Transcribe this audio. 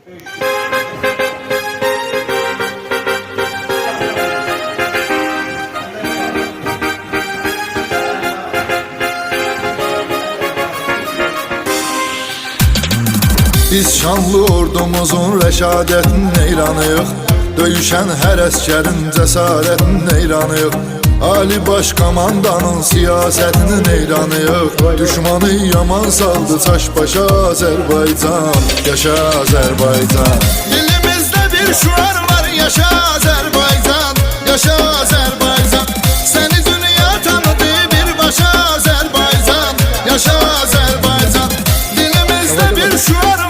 Biz şanlı ordumuzun rəşadətin neyranıyıq, döyüşən hər əskərin cəsarətin neyranıyıq. Ali baş komandanın siyasətini neyranıyıq, düşmanı yaman saldı çaş başa Azərbaycan, yaşa Azərbaycan. Dilimizdə bir şuar var, yaşa Azərbaycan, yaşa Azərbaycan. Səni dünya tanıdı birbaşa Azərbaycan, yaşa Azərbaycan. Dilimizdə bir şuar